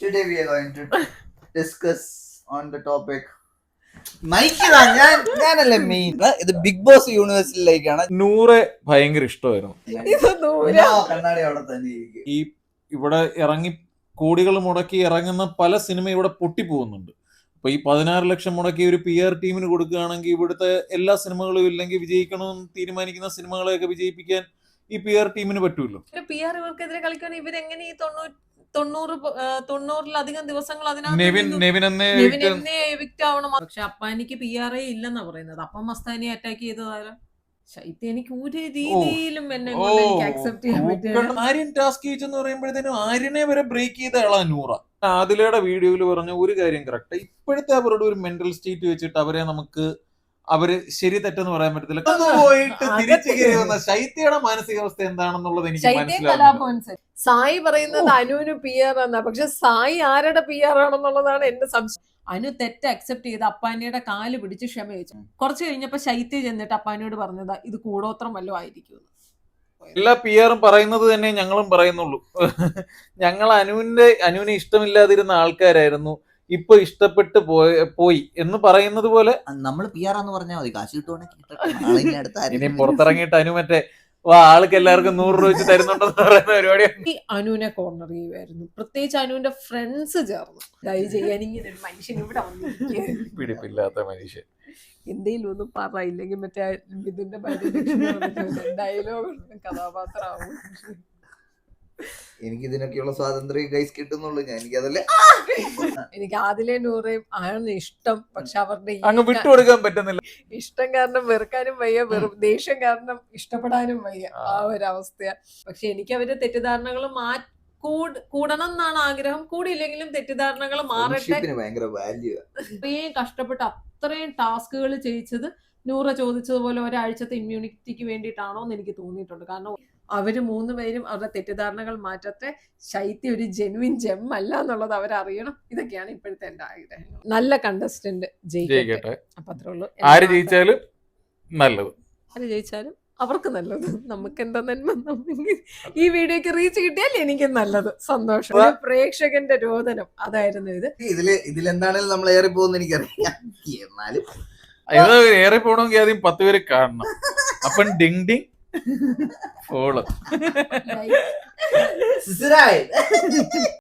Today we are going to discuss on the topic. ഞാനല്ലേ main. ഇത് big boss യൂണിവേഴ്സിലേക്കാണ്. നൂറെ ഭയങ്കര ഇഷ്ടമായിരുന്നു. കണ്ണാടി അവിടെ തന്നെ ഇരിക്കും. ഈ ഇവിടെ ഇറങ്ങി കോടികൾ മുടക്കി ഇറങ്ങുന്ന പല സിനിമ ഇവിടെ പൊട്ടിപ്പോകുന്നുണ്ട്. അപ്പൊ ഈ 16 ലക്ഷം മുടക്കി ഒരു PR ടീമിന് കൊടുക്കുകയാണെങ്കിൽ ഇവിടുത്തെ എല്ലാ സിനിമകളും ഇല്ലെങ്കിൽ വിജയിക്കണമെന്ന് തീരുമാനിക്കുന്ന സിനിമകളെയൊക്കെ വിജയിപ്പിക്കാൻ ഈ PR ടീമിന് പറ്റൂല്ലോ. PR ഇവർക്കെതിരെ കളിക്കാൻ ഇവരെങ്ങനെ ഈ 90-ിലധികം ദിവസങ്ങൾ എവിക്റ്റ് ആവണം. പക്ഷെ അപ്പാനിക്ക് PR ഇല്ലെന്നാ പറയുന്നത്. അപ്പം മസ്താനി അറ്റാക്ക് ചെയ്തതാരോ ശൈത്യ എനിക്ക് ഒരു രീതിയിലും എന്നെ അക്സെപ്റ്റ് ചെയ്യാൻ പറ്റില്ല. ആര്യൻ ടാസ്ക് എന്ന് പറയുമ്പോഴത്തേനും ആര്യനെ വരെ ബ്രേക്ക് ചെയ്ത ആളാ നൂറ. ആദിലയുടെ വീഡിയോയിൽ പറഞ്ഞ ഒരു കാര്യം കറക്റ്റ്. ഇപ്പോഴത്തെ അവരുടെ ഒരു മെന്റൽ സ്റ്റേറ്റ് വെച്ചിട്ട് അവര് ശരി തെറ്റെന്ന് പറയാൻ പറ്റത്തില്ല. പോയിട്ട് തിരിച്ചു കയറി വന്ന ശൈത്യയുടെ മാനസികാവസ്ഥ എന്താണെന്നുള്ളത് എനിക്ക് മനസ്സിലാവും. സായി പറയുന്നത് അനുവിന് PR എന്നാ, പക്ഷെ സായി ആരുടെ PR ആണെന്നുള്ളതാണ് എന്റെ സംശയം. അനു തെറ്റ് അക്സെപ്റ്റ് ചെയ്ത് അപ്പാനിയുടെ കാല് പിടിച്ച് ക്ഷമ ചോദിച്ചു. കുറച്ച് കഴിഞ്ഞപ്പോ ശൈത്യ ചെന്നിട്ട് അപ്പാനിയോട് പറഞ്ഞതാ ഇത് കൂടോത്രം വല്ലതും ആയിരിക്കും. എല്ലാ PR പറയുന്നത് തന്നെ ഞങ്ങളും പറയുന്നുള്ളൂ. ഞങ്ങൾ അനുവിനെ ഇഷ്ടമില്ലാതിരുന്ന ആൾക്കാരായിരുന്നു, ഇപ്പൊ ഇഷ്ടപ്പെട്ട് പോയി എന്ന് പറയുന്നത് പോലെ നമ്മൾ PR എന്ന് പറഞ്ഞാൽ മതി, കാശ് കിട്ടുവാണെങ്കിൽ പുറത്തിറങ്ങിയിട്ട് അനു മറ്റേ ആൾക്ക് എല്ലാവർക്കും 100 രൂപ വെച്ച് തരുന്നുണ്ടെന്ന് പറയുന്ന പരിപാടി. അനുവിനെ കോർണർ ചെയ്യുമായിരുന്നു, പ്രത്യേകിച്ച് അനുവിന്റെ ഫ്രണ്ട്സ് ചേർന്നു ദയ ചെയ്യാൻ. ഇങ്ങനെ ഒരു മനുഷ്യൻ ഇവിടെ പിടിപ്പില്ലാത്ത മനുഷ്യൻ എന്തെങ്കിലും ഒന്നും പറയില്ലെങ്കിൽ മറ്റേ ഇതിന്റെ ഡയലോഗ് കഥാപാത്രമാവും. എനിക്ക് ഇതിനൊക്കെയുള്ള സ്വാതന്ത്ര്യം ഗൈസ് കിട്ടുന്നുള്ളൂ. എനിക്കതല്ലേ, എനിക്ക് ആദിലെ നൂറേയും ആണ് ഇഷ്ടം. പക്ഷെ അവരുടെ അങ്ങ് വിട്ടുകൊടുക്കാൻ പറ്റുന്നില്ല. ഇഷ്ടം കാരണം വെറുക്കാനും വയ്യ, ദേഷ്യം കാരണം ഇഷ്ടപ്പെടാനും വയ്യ, ആ ഒരു അവസ്ഥയാ. പക്ഷെ എനിക്ക് അവരുടെ തെറ്റിദ്ധാരണകൾ കൂടണം എന്നാണ് ആഗ്രഹം. കൂടിയില്ലെങ്കിലും തെറ്റിദ്ധാരണകൾ മാറട്ടെ. ഇത്രയും കഷ്ടപ്പെട്ട് അത്രയും ടാസ്കുകൾ ചെയ്യിച്ചത് നൂറ ചോദിച്ചതുപോലെ ഒരാഴ്ചത്തെ ഇമ്മ്യൂണിറ്റിക്ക് വേണ്ടിയിട്ടാണോ എന്ന് എനിക്ക് തോന്നിയിട്ടുണ്ട്. കാരണം അവര് 3 പേരും അവരുടെ തെറ്റിദ്ധാരണകൾ മാറ്റത്തെ. ശൈത്യ ഒരു ജെനുവിൻ ജെം അല്ല എന്നുള്ളത് അവരറിയണം. ഇതൊക്കെയാണ് ഇപ്പോഴത്തെ എന്റെ ആഗ്രഹങ്ങൾ. നല്ല കണ്ടസ്റ്റന്റ് ജയിക്കട്ടെ. അപ്പൊ അത്രേ ഉള്ളൂ. ആര് ജയിച്ചാലും നല്ലത്, ആര് ജയിച്ചാലും അവർക്ക് നല്ലത്. നമുക്ക് എന്താ നന്മ, ഈ വീഡിയോക്ക് റീച്ച് കിട്ടിയാൽ എനിക്ക് നല്ലത്, സന്തോഷം. പ്രേക്ഷകന്റെ രോദനം അതായിരുന്നു ഇത്. ഇതിലെന്താണെങ്കിലും നമ്മൾ ഏറി പോകുന്ന എനിക്കറിയാം. എന്നാലും ഏറെ പോകണമെങ്കിൽ ആദ്യം 10 പേര് കാണണം. അപ്പം ഡിങ് ഡിങ് ഫോളോ.